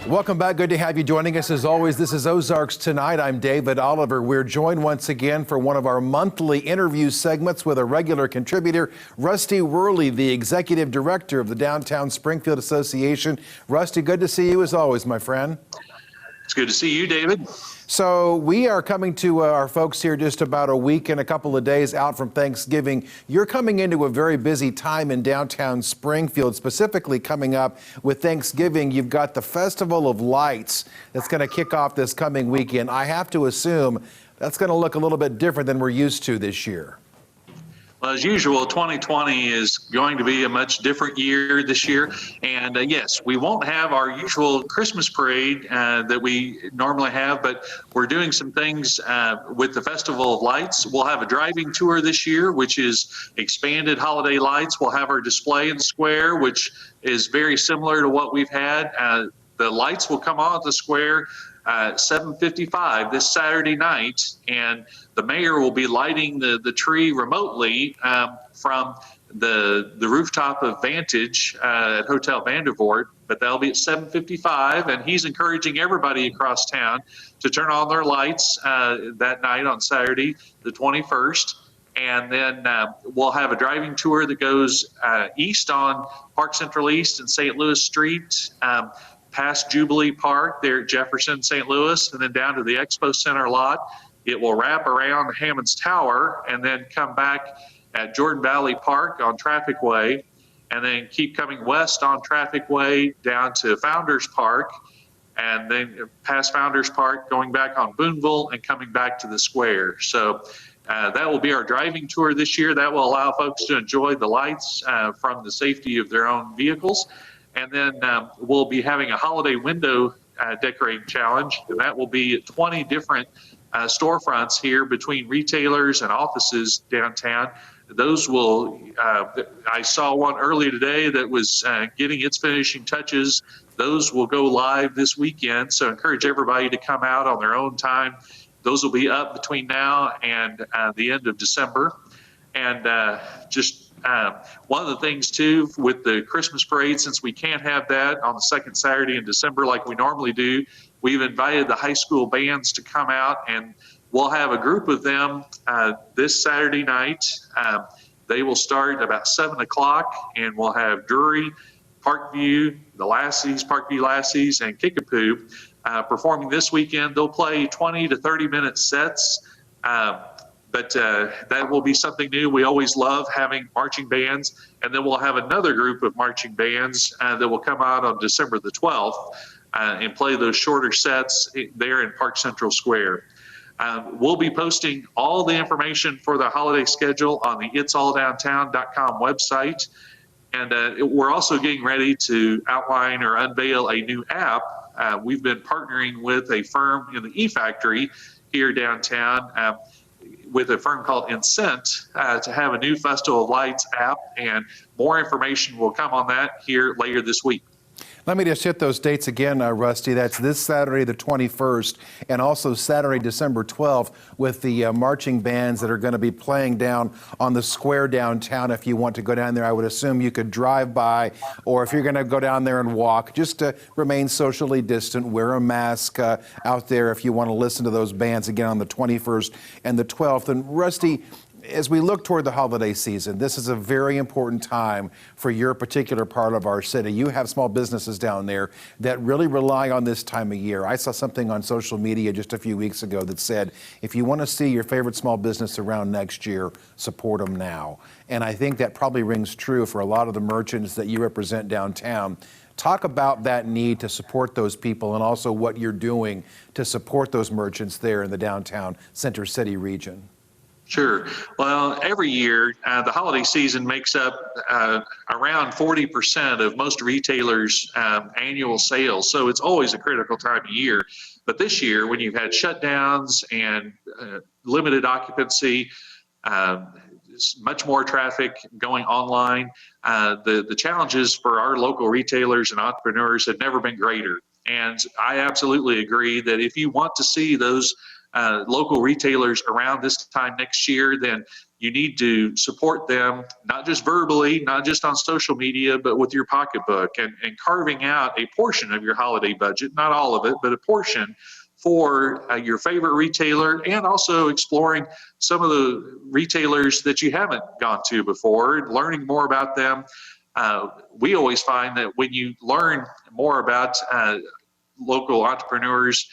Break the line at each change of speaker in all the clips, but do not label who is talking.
Welcome back. Good to have you joining us. As always, this is Ozarks Tonight. I'm David Oliver. We're joined once again for one of our monthly interview segments with a regular contributor, Rusty Worley, the Executive Director of the Downtown Springfield Association. Rusty, good to see you as always, my friend.
It's good to see you, David.
So we are coming to our folks here just about a week and a couple of days out from Thanksgiving. You're coming into a very busy time in downtown Springfield, specifically coming up with Thanksgiving. You've got the Festival of Lights that's going to kick off this coming weekend. I have to assume that's going to look a little bit different than we're used to this year.
Well, as usual, 2020 is going to be a much different year this year. And yes, we won't have our usual Christmas parade that we normally have, but we're doing some things with the Festival of Lights. We'll have a driving tour this year, which is expanded holiday lights. We'll have our display in the square, which is very similar to what we've had. The lights will come on at the square 7:55 this Saturday night, and the mayor will be lighting the tree remotely from the rooftop of Vantage at Hotel Vandervoort, but that'll be at 7:55, and he's encouraging everybody across town to turn on their lights that night on Saturday the 21st. And then we'll have a driving tour that goes east on Park Central East and St. Louis Street, past Jubilee Park there at Jefferson, St. Louis, and then down to the Expo Center lot. It will wrap around Hammond's Tower and then come back at Jordan Valley Park on Traffic Way, and then keep coming west on Traffic Way down to Founders Park, and then past Founders Park, going back on Boonville and coming back to the square. So that will be our driving tour this year. That will allow folks to enjoy the lights from the safety of their own vehicles. And then we'll be having a holiday window decorating challenge, and that will be at 20 different storefronts here between retailers and offices downtown. Those will, I saw one earlier today that was getting its finishing touches. Those will go live this weekend, so encourage everybody to come out on their own time. Those will be up between now and the end of December. And one of the things too with the Christmas parade, since we can't have that on the second Saturday in December like we normally do, we've invited the high school bands to come out, and we'll have a group of them this Saturday night. They will start about 7 o'clock, and we'll have Drury, Parkview, the Lassies, Parkview Lassies, and Kickapoo performing this weekend. They'll play 20 to 30-minute sets. But that will be something new. We always love having marching bands. And then we'll have another group of marching bands that will come out on December the 12th and play those shorter sets there in Park Central Square. We'll be posting all the information for the holiday schedule on the itsalldowntown.com website. And we're also getting ready to outline or unveil a new app. We've been partnering with a firm in the E-Factory here downtown, with a firm called Incent to have a new Festival of Lights app, and more information will come on that here later this week.
Let me just hit those dates again, Rusty. That's this Saturday, the 21st, and also Saturday, December 12th, with the marching bands that are going to be playing down on the square downtown. If you want to go down there, I would assume you could drive by, or if you're going to go down there and walk, just to remain socially distant, wear a mask out there if you want to listen to those bands again on the 21st and the 12th. And Rusty, as we look toward the holiday season, this is a very important time for your particular part of our city. You have small businesses down there that really rely on this time of year. I saw something on social media just a few weeks ago that said, if you want to see your favorite small business around next year, support them now. And I think that probably rings true for a lot of the merchants that you represent downtown. Talk about that need to support those people, and also what you're doing to support those merchants there in the downtown Center City region.
Sure. Well, every year, the holiday season makes up around 40% of most retailers' annual sales. So it's always a critical time of year. But this year, when you've had shutdowns and limited occupancy, much more traffic going online, the challenges for our local retailers and entrepreneurs have never been greater. And I absolutely agree that if you want to see those local retailers around this time next year, then you need to support them, not just verbally, not just on social media, but with your pocketbook and carving out a portion of your holiday budget, not all of it, but a portion for your favorite retailer, and also exploring some of the retailers that you haven't gone to before, learning more about them. We always find that when you learn more about local entrepreneurs,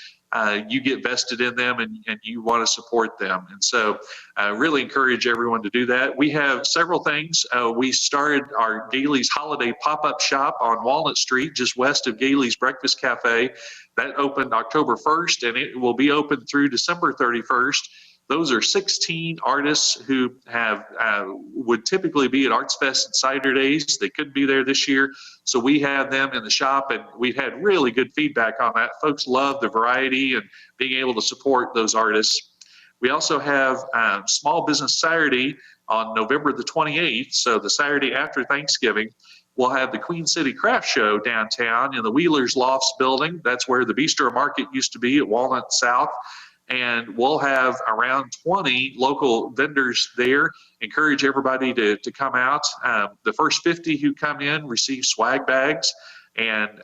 you get vested in them and you want to support them. And so I really encourage everyone to do that. We have several things. We started our Gailey's Holiday Pop-Up Shop on Walnut Street, just west of Gailey's Breakfast Cafe. That opened October 1st, and it will be open through December 31st. Those are 16 artists who have would typically be at Arts Fest and Cider Days. They couldn't be there this year, so we have them in the shop, and we've had really good feedback on that. Folks love the variety and being able to support those artists. We also have Small Business Saturday on November the 28th, so the Saturday after Thanksgiving. We'll have the Queen City Craft Show downtown in the Wheeler's Lofts building. That's where the Bistro Market used to be at Walnut South. And we'll have around 20 local vendors there. Encourage everybody to come out. The first 50 who come in receive swag bags, and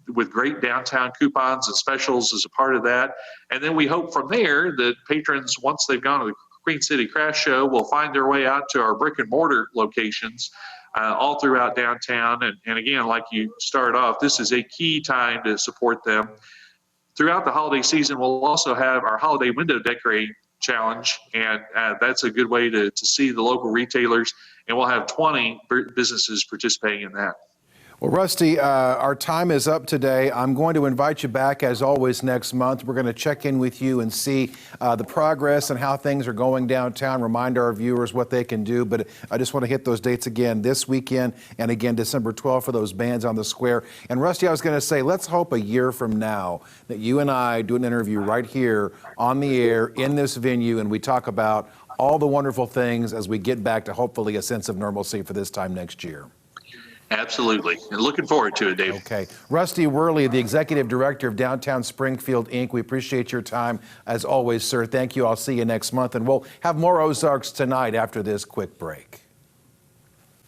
with great downtown coupons and specials as a part of that. And then we hope from there that patrons, once they've gone to the Queen City Craft Show, will find their way out to our brick and mortar locations all throughout downtown. And again, like you started off, this is a key time to support them. Throughout the holiday season, we'll also have our holiday window decorating challenge, and that's a good way to see the local retailers, and we'll have 20 businesses participating in that.
Well, Rusty, our time is up today. I'm going to invite you back, as always, next month. We're going to check in with you and see the progress and how things are going downtown, remind our viewers what they can do. But I just want to hit those dates again this weekend and again December 12th for those bands on the square. And Rusty, I was going to say, let's hope a year from now that you and I do an interview right here on the air in this venue, and we talk about all the wonderful things as we get back to hopefully a sense of normalcy for this time next year.
Absolutely. And looking forward to it, Dave.
Okay. Rusty Worley, the Executive Director of Downtown Springfield, Inc. We appreciate your time, as always, sir. Thank you. I'll see you next month. And we'll have more Ozarks tonight after this quick break.